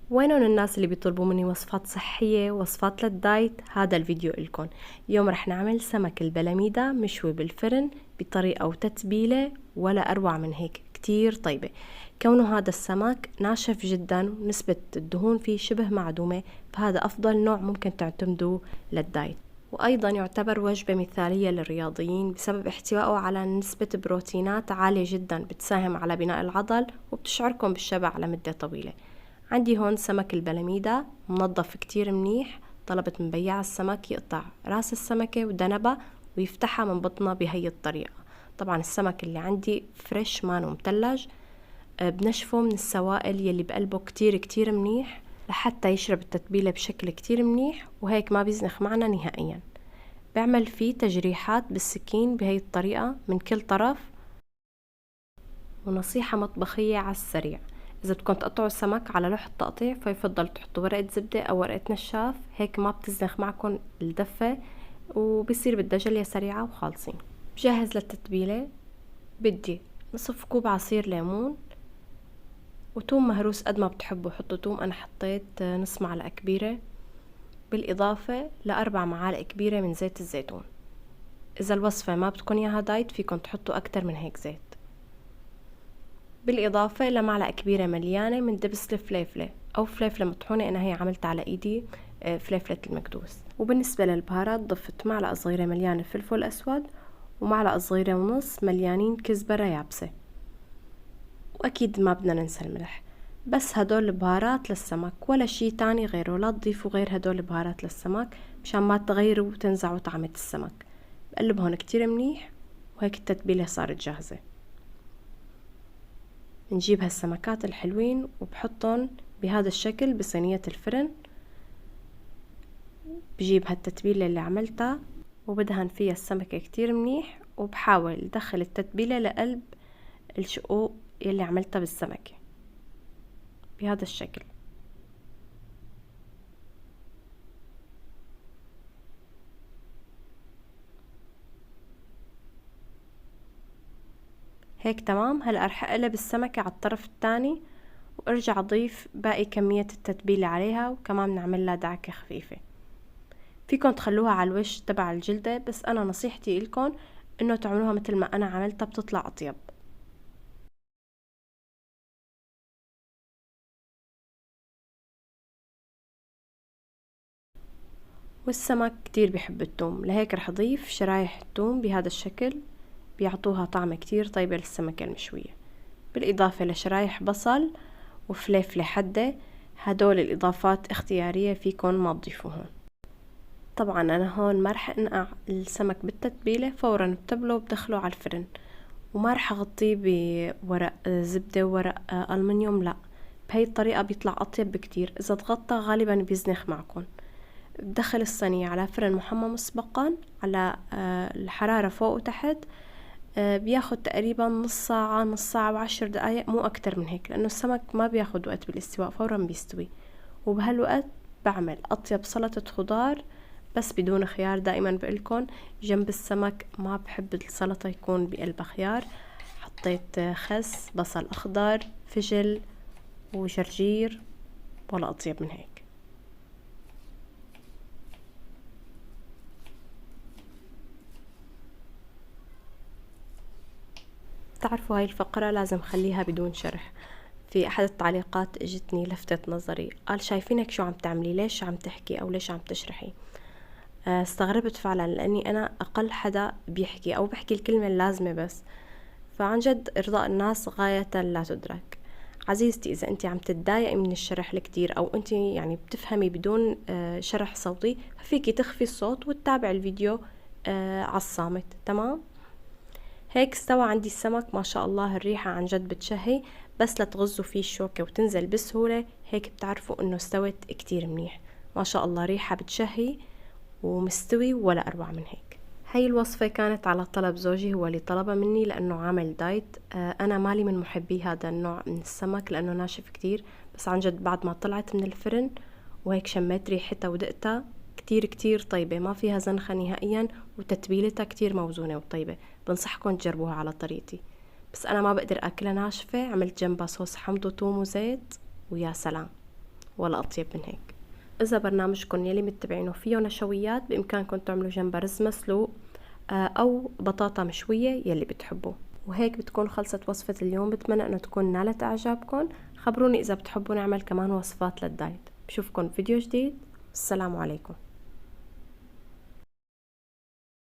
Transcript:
وينهم الناس اللي بيطلبوا مني وصفات صحية وصفات للدايت؟ هذا الفيديو إلكن. اليوم رح نعمل سمك البلاميدا مشوي بالفرن بطريقة وتتبيلة ولا أروع من هيك، كتير طيبة. كونه هذا السمك ناشف جدا ونسبة الدهون فيه شبه معدومة، فهذا أفضل نوع ممكن تعتمدوه للدايت. وأيضا يعتبر وجبة مثالية للرياضيين بسبب احتوائه على نسبة بروتينات عالية جدا بتساهم على بناء العضل وبتشعركم بالشبع لمدة طويلة. عندي هون سمك البلاميدا منظف كتير منيح. طلبت من بياع السمك يقطع راس السمكة ودنبها ويفتحها من بطنها بهي الطريقة. طبعا السمك اللي عندي فريش مانو متلج. بنشفه من السوائل يلي بقلبه كتير كتير منيح لحتى يشرب التتبيلة بشكل كتير منيح، وهيك ما بيزنخ معنا نهائيا. بعمل فيه تجريحات بالسكين بهي الطريقة من كل طرف. ونصيحة مطبخية على السريع، إذا بدكم تقطعوا السمك على لوح التقطيع فيفضل تحطوا ورقة زبدة أو ورقة نشاف، هيك ما بتزنخ معكم الدفة وبصير بدها جلية سريعة وخالصين. بجهز للتتبيلة. بدي نصف كوب عصير ليمون وتوم مهروس قد ما بتحبوا حطوا توم. أنا حطيت نص معلقة كبيرة، بالإضافة ل4 معالق كبيرة من زيت الزيتون. إذا الوصفة ما بدكم إياها دايت فيكم تحطوا أكتر من هيك زيت. بالإضافة لمعلقة كبيرة مليانة من دبس الفليفلة أو فليفلة مطحونة، أنا هي عملت على إيدي فليفلة المكدوس. وبالنسبة للبهارات ضفت معلقة صغيرة مليانة فلفل أسود ومعلقة صغيرة ونص مليانين كزبرة يابسة، وأكيد ما بدنا ننسى الملح. بس هدول البهارات للسمك ولا شي تاني غيره، لا تضيفوا غير هدول البهارات للسمك مشان ما تغيروا وتنزعوا طعمة السمك. بقلب هون كتير منيح وهيك التتبيلة صارت جاهزة. نجيب هالسمكات الحلوين وبحطهم بهذا الشكل بصينية الفرن. بجيب هالتتبيلة اللي عملتها وبدهن فيها السمكة كتير منيح، وبحاول ادخل التتبيلة لقلب الشقوق يلي عملتها بالسمكة بهذا الشكل. هيك تمام. هلأ رح اقلب السمكة على الطرف الثاني وارجع اضيف باقي كمية التتبيلة عليها، وكمان نعمل لها دعكة خفيفة. فيكن تخلوها على الوش تبع الجلدة، بس انا نصيحتي لكم انه تعملوها مثل ما انا عملتها، بتطلع اطيب. والسمك كتير بيحب الثوم، لهيك رح اضيف شرايح الثوم بهذا الشكل، بيعطوها طعمة كتير طيبة للسمكة المشوية. بالإضافة لشرايح بصل وفليفلة حدة، هدول الإضافات اختيارية فيكن ما تضيفوهن. طبعا أنا هون ما رح انقع السمك بالتتبيلة، فورا بتبله وبدخله على الفرن، وما رح اغطيه بورق زبدة وورق ألمنيوم، لا، بهي الطريقة بيطلع أطيب بكتير. إذا تغطى غالبا بيزنخ معكم. بدخل الصينية على فرن محمى مسبقا على الحرارة فوق وتحت. بياخد تقريبا نص ساعة، نص ساعة و10 دقايق، مو أكتر من هيك، لأنه السمك ما بياخد وقت بالاستواء، فورا بيستوي. وبهالوقت بعمل أطيب سلطة خضار بس بدون خيار. دائما بقولكن جنب السمك ما بحب السلطة يكون بقلبها خيار. حطيت خس، بصل أخضر، فجل وجرجير، ولا أطيب من هيك. تعرفوا هاي الفقرة لازم خليها بدون شرح. في أحد التعليقات اجتني لفتت نظري، قال شايفينك شو عم تعملي، ليش عم تحكي أو ليش عم تشرحي؟ استغربت فعلا، لأني أنا أقل حدا بيحكي أو بحكي الكلمة اللازمة بس. فعن جد إرضاء الناس غاية لا تدرك. عزيزتي، إذا أنت عم تتضايقي من الشرح الكتير أو أنت يعني بتفهمي بدون شرح صوتي، ففيكي تخفي الصوت وتتابع الفيديو على الصامت. تمام. هيك استوى عندي السمك، ما شاء الله الريحة عن جد بتشهي. بس لا تغزوا فيه الشوكة وتنزل بسهولة، هيك بتعرفوا انه استوت كتير منيح. ما شاء الله ريحة بتشهي ومستوي ولا اروع من هيك. هاي الوصفة كانت على طلب زوجي، هو اللي طلبها مني لانه عامل دايت. انا مالي من محبي هذا النوع من السمك لانه ناشف كتير، بس عن جد بعد ما طلعت من الفرن وهيك شميت ريحتها ودقتها، كتير كتير طيبة، ما فيها زنخة نهائيا، وتتبيلتها كتير موزونة وطيبة. بنصحكم تجربوها على طريقتي. بس أنا ما بقدر أكلها ناشفة، عملت جنبها صوص حمض وثوم وزيت، ويا سلام. ولا أطيب من هيك. إذا برنامجكم يلي متبعينه فيه نشويات، بإمكانكم تعملوا جنبها رز مسلوق أو بطاطا مشوية يلي بتحبوا. وهيك بتكون خلصت وصفة اليوم. بتمنى أنه تكون نالت إعجابكم. خبروني إذا بتحبوا نعمل كمان وصفات للدايت. بشوفكم فيديو جديد. السلام عليكم.